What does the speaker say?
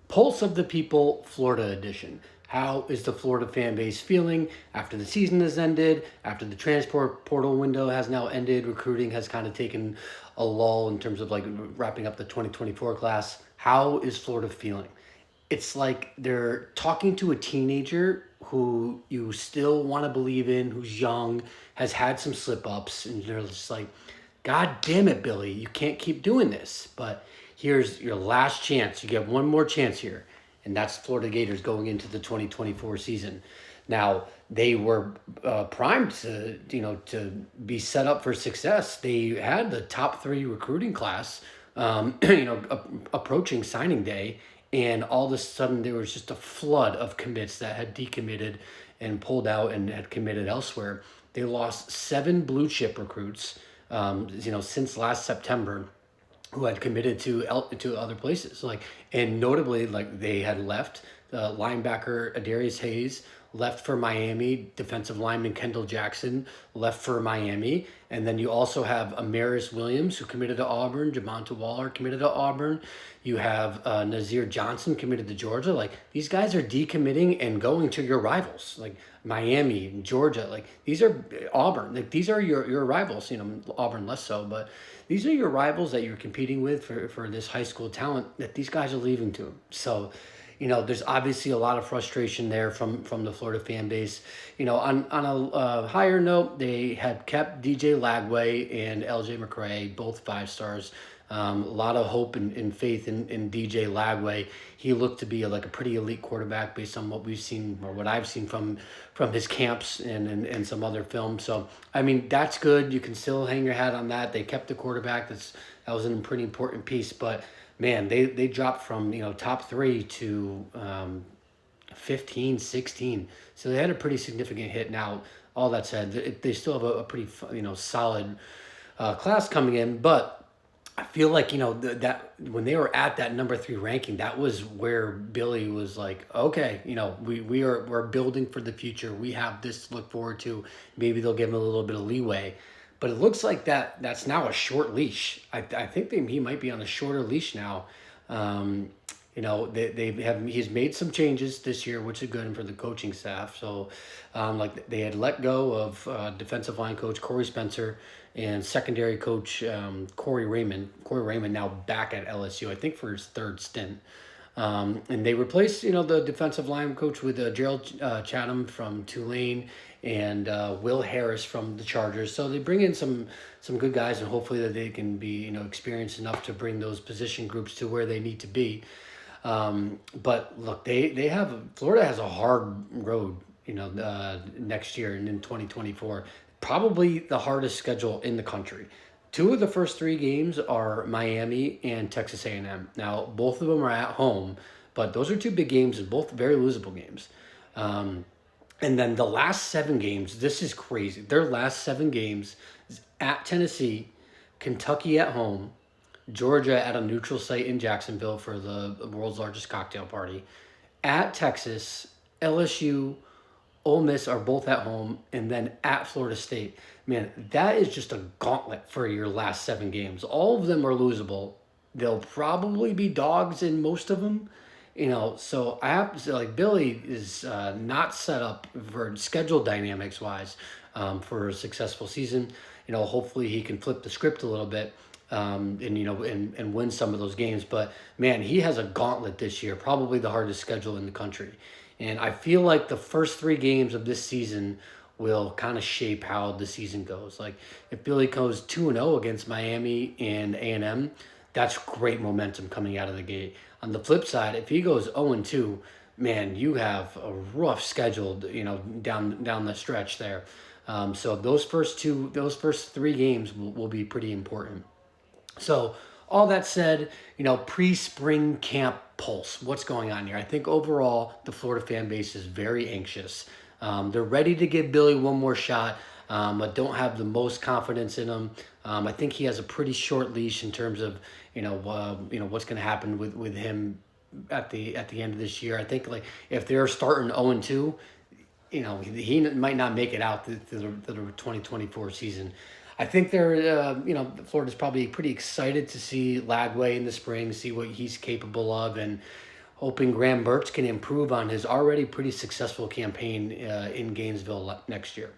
Pulse of the People, Florida edition. How is the Florida fan base feeling after the season has ended, after the transport portal window has now ended, recruiting has kind of taken a lull in terms of like wrapping up the 2024 class? How is Florida feeling? It's like they're talking to a teenager who you still want to believe in, who's young, has had some slip ups, and they're just like, God damn it, Billy, you can't keep doing this. But here's your last chance. You get one more chance here, and that's Florida Gators going into the 2024 season. Now they were primed to be set up for success. They had the top three recruiting class, approaching signing day, and all of a sudden there was just a flood of commits that had decommitted and pulled out and had committed elsewhere. They lost seven blue chip recruits, since last September, who had committed to other places. And notably, they had left linebacker Adarius Hayes left for Miami, defensive lineman Kendall Jackson left for Miami, and then you also have Amaris Williams, who committed to Auburn, Jamonta Waller committed to Auburn. You have Nazir Johnson committed to Georgia. These guys are decommitting and going to your rivals, like Miami and Georgia. These are Auburn. These are your rivals. Auburn less so, but these are your rivals that you're competing with for this high school talent that these guys are leaving to. So there's obviously a lot of frustration there from the Florida fan base. On a higher note, they had kept DJ Lagway and LJ McCray, both 5 stars. A lot of hope and faith in DJ Lagway. He looked to be a pretty elite quarterback based on what we've seen, or what I've seen from his camps and some other film. So, that's good. You can still hang your hat on that. They kept the quarterback. That was a pretty important piece. But man, they dropped from top three to 15, 16. So they had a pretty significant hit. Now, all that said, they still have a pretty solid class coming in. But I feel like that when they were at that number 3 ranking, that was where Billy was like, okay, we're building for the future. We have this to look forward to. Maybe they'll give him a little bit of leeway. But it looks like that's now a short leash. I think he might be on a shorter leash now. He's made some changes this year, which is good for the coaching staff. So, they had let go of defensive line coach Corey Spencer and secondary coach Corey Raymond. Corey Raymond now back at LSU, I think for his 3rd stint. And they replaced, the defensive line coach with Gerald Chatham from Tulane and Will Harris from the Chargers. So they bring in some good guys, and hopefully that they can be, experienced enough to bring those position groups to where they need to be. But look, Florida has a hard road, next year and in 2024. Probably the hardest schedule in the country. 2 of the first 3 games are Miami and Texas A&M. Now, both of them are at home, but those are 2 big games and both very losable games. And then the last 7 games, this is crazy. Their last 7 games is at Tennessee, Kentucky at home, Georgia at a neutral site in Jacksonville for the world's largest cocktail party, at Texas, LSU, Ole Miss are both at home, and then at Florida State. Man, that is just a gauntlet for your last 7 games. All of them are losable. They'll probably be dogs in most of them. So I have to say, Billy is not set up for schedule dynamics wise for a successful season. Hopefully he can flip the script a little bit and win some of those games. But man, he has a gauntlet this year, probably the hardest schedule in the country. And I feel like the first 3 games of this season will kind of shape how the season goes. If Billy goes 2-0 against Miami and A&M, that's great momentum coming out of the gate. On the flip side, if he goes 0-2, man, you have a rough schedule, down the stretch there. So those first 3 games will be pretty important. So all that said, pre-spring camp pulse, what's going on here? I think overall the Florida fan base is very anxious. They're ready to give Billy one more shot, but don't have the most confidence in him. I think he has a pretty short leash in terms of what's going to happen with him at the end of this year. I think if they're starting 0-2, he might not make it out to the 2024 season. I think Florida's probably pretty excited to see Lagway in the spring, see what he's capable of, and hoping Graham Burks can improve on his already pretty successful campaign in Gainesville next year.